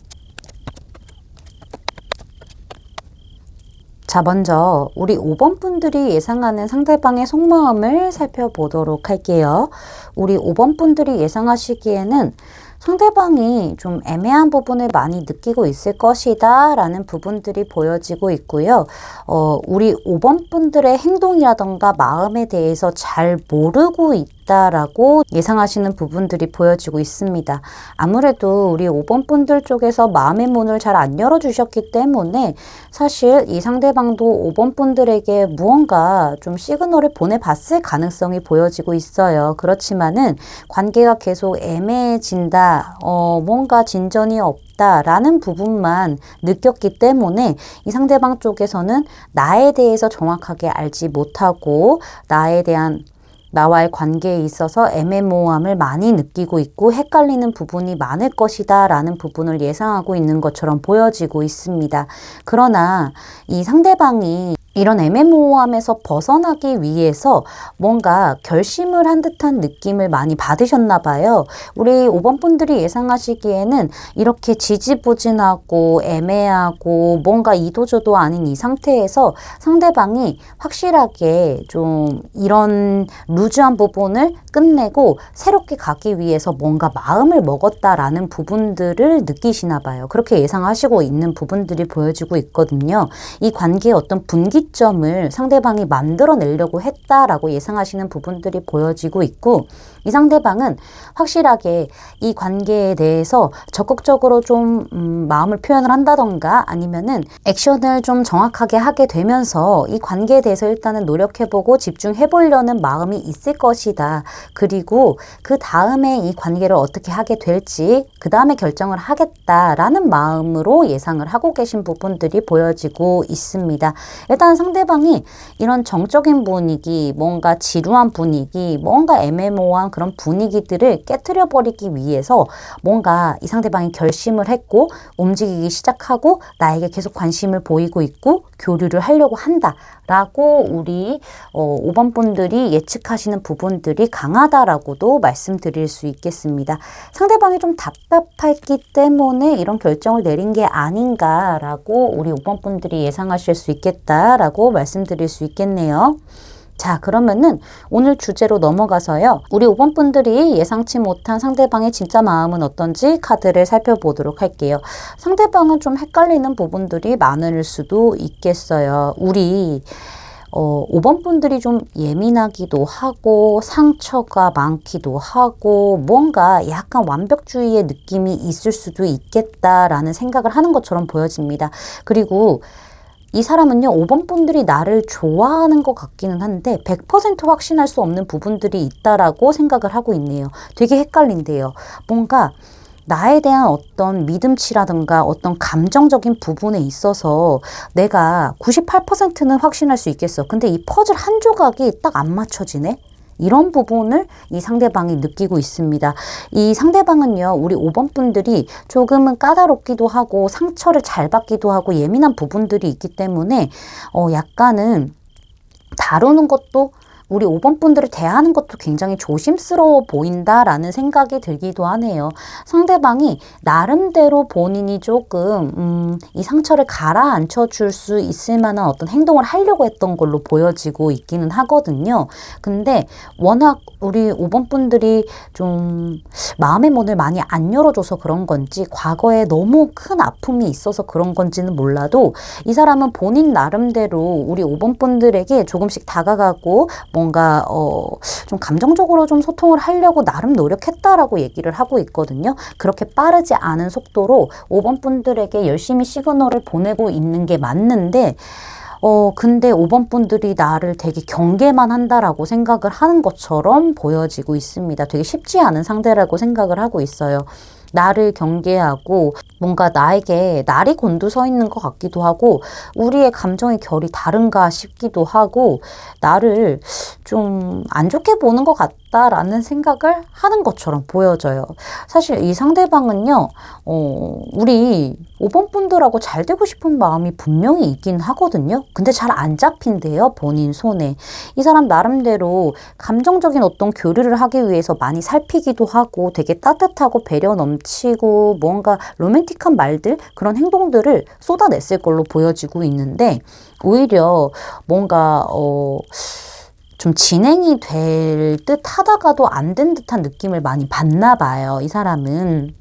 자, 먼저 우리 5번 분들이 예상하는 상대방의 속마음을 살펴보도록 할게요. 우리 5번 분들이 예상하시기에는 상대방이 좀 애매한 부분을 많이 느끼고 있을 것이다 라는 부분들이 보여지고 있고요. 우리 5번 분들의 행동이라던가 마음에 대해서 잘 모르고 있다라고 예상하시는 부분들이 보여지고 있습니다. 아무래도 우리 5번 분들 쪽에서 마음의 문을 잘 안 열어주셨기 때문에 사실 이 상대방도 5번 분들에게 무언가 좀 시그널을 보내봤을 가능성이 보여지고 있어요. 그렇지만은 관계가 계속 애매해진다, 뭔가 진전이 없다라는 부분만 느꼈기 때문에 이 상대방 쪽에서는 나에 대해서 정확하게 알지 못하고 나와의 관계에 있어서 애매모호함을 많이 느끼고 있고 헷갈리는 부분이 많을 것이다 라는 부분을 예상하고 있는 것처럼 보여지고 있습니다. 그러나 이 상대방이 이런 애매모호함에서 벗어나기 위해서 뭔가 결심을 한 듯한 느낌을 많이 받으셨나 봐요. 우리 5번 분들이 예상하시기에는 이렇게 지지부진하고 애매하고 뭔가 이도저도 아닌 이 상태에서 상대방이 확실하게 좀 이런 루즈한 부분을 끝내고 새롭게 가기 위해서 뭔가 마음을 먹었다라는 부분들을 느끼시나 봐요. 그렇게 예상하시고 있는 부분들이 보여지고 있거든요. 이 관계의 어떤 분기점을 상대방이 만들어내려고 했다라고 예상하시는 부분들이 보여지고 있고, 이 상대방은 확실하게 이 관계에 대해서 적극적으로 좀 마음을 표현을 한다던가 아니면은 액션을 좀 정확하게 하게 되면서 이 관계에 대해서 일단은 노력해보고 집중해보려는 마음이 있을 것이다. 그리고 그 다음에 이 관계를 어떻게 하게 될지 그 다음에 결정을 하겠다라는 마음으로 예상을 하고 계신 부분들이 보여지고 있습니다. 일단 하지만 상대방이 이런 정적인 분위기, 뭔가 지루한 분위기, 뭔가 애매모호한 그런 분위기들을 깨트려 버리기 위해서 뭔가 이 상대방이 결심을 했고 움직이기 시작하고 나에게 계속 관심을 보이고 있고 교류를 하려고 한다 라고 우리 5번 분들이 예측하시는 부분들이 강하다라고도 말씀드릴 수 있겠습니다. 상대방이 좀 답답했기 때문에 이런 결정을 내린 게 아닌가라고 우리 5번 분들이 예상하실 수 있겠다라고 말씀드릴 수 있겠네요. 자, 그러면은 오늘 주제로 넘어가서요. 우리 5번 분들이 예상치 못한 상대방의 진짜 마음은 어떤지 카드를 살펴보도록 할게요. 상대방은 좀 헷갈리는 부분들이 많을 수도 있겠어요. 우리 5번 분들이 좀 예민하기도 하고 상처가 많기도 하고 뭔가 약간 완벽주의의 느낌이 있을 수도 있겠다라는 생각을 하는 것처럼 보여집니다. 그리고 이 사람은요, 5번 분들이 나를 좋아하는 것 같기는 한데 100% 확신할 수 없는 부분들이 있다라고 생각을 하고 있네요. 되게 헷갈린데요. 뭔가 나에 대한 어떤 믿음치라든가 어떤 감정적인 부분에 있어서 내가 98%는 확신할 수 있겠어. 근데 이 퍼즐 한 조각이 딱 안 맞춰지네? 이런 부분을 이 상대방이 느끼고 있습니다. 이 상대방은요, 우리 5번 분들이 조금은 까다롭기도 하고 상처를 잘 받기도 하고 예민한 부분들이 있기 때문에 약간은 다루는 것도 우리 5번 분들을 대하는 것도 굉장히 조심스러워 보인다라는 생각이 들기도 하네요. 상대방이 나름대로 본인이 조금 이 상처를 가라앉혀 줄 수 있을 만한 어떤 행동을 하려고 했던 걸로 보여지고 있기는 하거든요. 근데 워낙 우리 5번 분들이 좀 마음의 문을 많이 안 열어줘서 그런 건지 과거에 너무 큰 아픔이 있어서 그런 건지는 몰라도 이 사람은 본인 나름대로 우리 5번 분들에게 조금씩 다가가고 뭔가 좀 감정적으로 좀 소통을 하려고 나름 노력했다라고 얘기를 하고 있거든요. 그렇게 빠르지 않은 속도로 5번 분들에게 열심히 시그널을 보내고 있는 게 맞는데 근데 5번 분들이 나를 되게 경계만 한다라고 생각을 하는 것처럼 보여지고 있습니다. 되게 쉽지 않은 상대라고 생각을 하고 있어요. 나를 경계하고 뭔가 나에게 날이 곤두서 있는 것 같기도 하고 우리의 감정의 결이 다른가 싶기도 하고 나를 좀 안 좋게 보는 것 같다라는 생각을 하는 것처럼 보여져요. 사실 이 상대방은요, 우리 5번 분들하고 잘 되고 싶은 마음이 분명히 있긴 하거든요. 근데 잘 안 잡힌대요, 본인 손에. 이 사람 나름대로 감정적인 어떤 교류를 하기 위해서 많이 살피기도 하고 되게 따뜻하고 배려 넘치고 뭔가 로맨틱한 말들, 그런 행동들을 쏟아냈을 걸로 보여지고 있는데 오히려 뭔가 좀 진행이 될 듯 하다가도 안 된 듯한 느낌을 많이 받나 봐요, 이 사람은.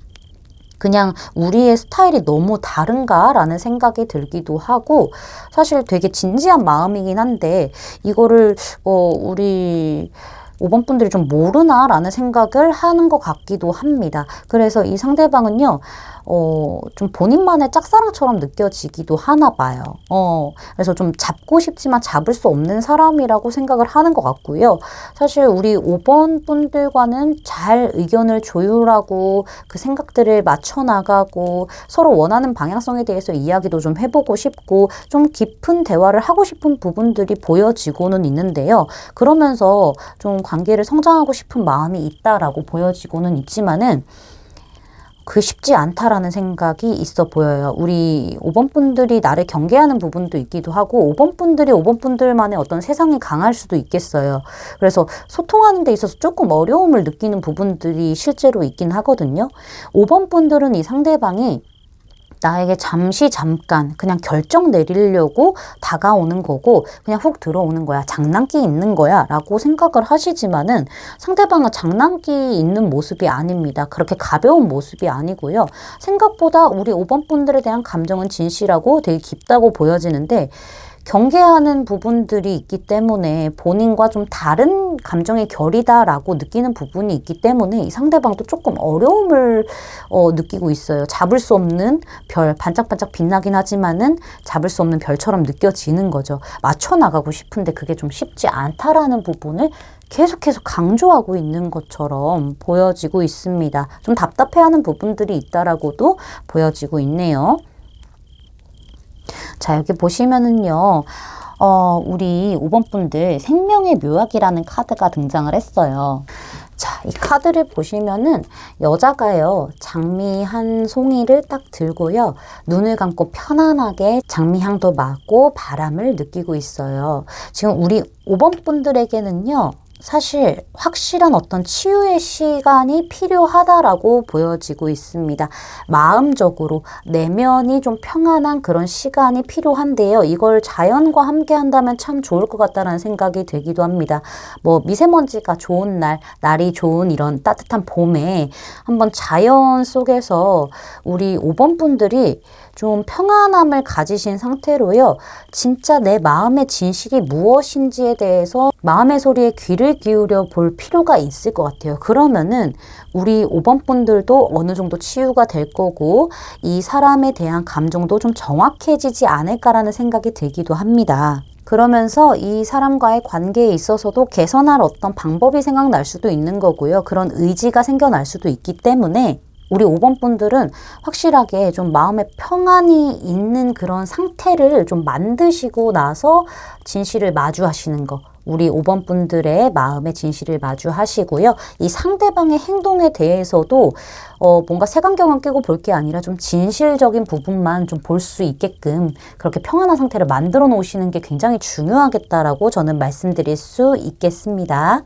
그냥 우리의 스타일이 너무 다른가 라는 생각이 들기도 하고 사실 되게 진지한 마음이긴 한데 이거를 우리 5번 분들이 좀 모르나 라는 생각을 하는 것 같기도 합니다. 그래서 이 상대방은요, 좀 본인만의 짝사랑처럼 느껴지기도 하나 봐요. 그래서 좀 잡고 싶지만 잡을 수 없는 사람이라고 생각을 하는 것 같고요. 사실 우리 5번 분들과는 잘 의견을 조율하고 그 생각들을 맞춰나가고 서로 원하는 방향성에 대해서 이야기도 좀 해보고 싶고 좀 깊은 대화를 하고 싶은 부분들이 보여지고는 있는데요. 그러면서 좀 관계를 성장하고 싶은 마음이 있다라고 보여지고는 있지만은 그게 쉽지 않다라는 생각이 있어 보여요. 우리 5번 분들이 나를 경계하는 부분도 있기도 하고 5번 분들이 5번 분들만의 어떤 세상이 강할 수도 있겠어요. 그래서 소통하는 데 있어서 조금 어려움을 느끼는 부분들이 실제로 있긴 하거든요. 5번 분들은 이 상대방이 나에게 잠깐 그냥 결정 내리려고 다가오는 거고 그냥 훅 들어오는 거야. 장난기 있는 거야 라고 생각을 하시지만은 상대방은 장난기 있는 모습이 아닙니다. 그렇게 가벼운 모습이 아니고요. 생각보다 우리 5번 분들에 대한 감정은 진실하고 되게 깊다고 보여지는데 경계하는 부분들이 있기 때문에 본인과 좀 다른 감정의 결이다라고 느끼는 부분이 있기 때문에 이 상대방도 조금 어려움을 느끼고 있어요. 잡을 수 없는 별, 반짝반짝 빛나긴 하지만은 잡을 수 없는 별처럼 느껴지는 거죠. 맞춰 나가고 싶은데 그게 좀 쉽지 않다라는 부분을 계속해서 강조하고 있는 것처럼 보여지고 있습니다. 좀 답답해하는 부분들이 있다라고도 보여지고 있네요. 자, 여기 보시면은요, 우리 5번 분들 생명의 묘약이라는 카드가 등장을 했어요. 자, 이 카드를 보시면은 여자가요, 장미 한 송이를 딱 들고요, 눈을 감고 편안하게 장미향도 맡고 바람을 느끼고 있어요. 지금 우리 5번 분들에게는요, 사실 확실한 어떤 치유의 시간이 필요하다라고 보여지고 있습니다. 마음적으로 내면이 좀 평안한 그런 시간이 필요한데요. 이걸 자연과 함께 한다면 참 좋을 것 같다는 생각이 들기도 합니다. 뭐 미세먼지가 좋은 날이 좋은 이런 따뜻한 봄에 한번 자연 속에서 우리 5번 분들이 좀 평안함을 가지신 상태로요, 진짜 내 마음의 진실이 무엇인지에 대해서 마음의 소리에 귀를 기울여 볼 필요가 있을 것 같아요. 그러면은 우리 5번 분들도 어느 정도 치유가 될 거고, 이 사람에 대한 감정도 좀 정확해지지 않을까라는 생각이 들기도 합니다. 그러면서 이 사람과의 관계에 있어서도 개선할 어떤 방법이 생각날 수도 있는 거고요. 그런 의지가 생겨날 수도 있기 때문에 우리 5번 분들은 확실하게 좀 마음의 평안이 있는 그런 상태를 좀 만드시고 나서 진실을 마주하시는 거. 우리 5번 분들의 마음의 진실을 마주하시고요. 이 상대방의 행동에 대해서도 뭔가 색안경을 끼고 볼 게 아니라 좀 진실적인 부분만 좀 볼 수 있게끔 그렇게 평안한 상태를 만들어 놓으시는 게 굉장히 중요하겠다라고 저는 말씀드릴 수 있겠습니다.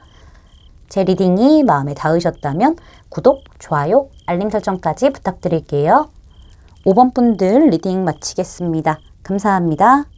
제 리딩이 마음에 닿으셨다면 구독, 좋아요, 알림 설정까지 부탁드릴게요. 5번 분들 리딩 마치겠습니다. 감사합니다.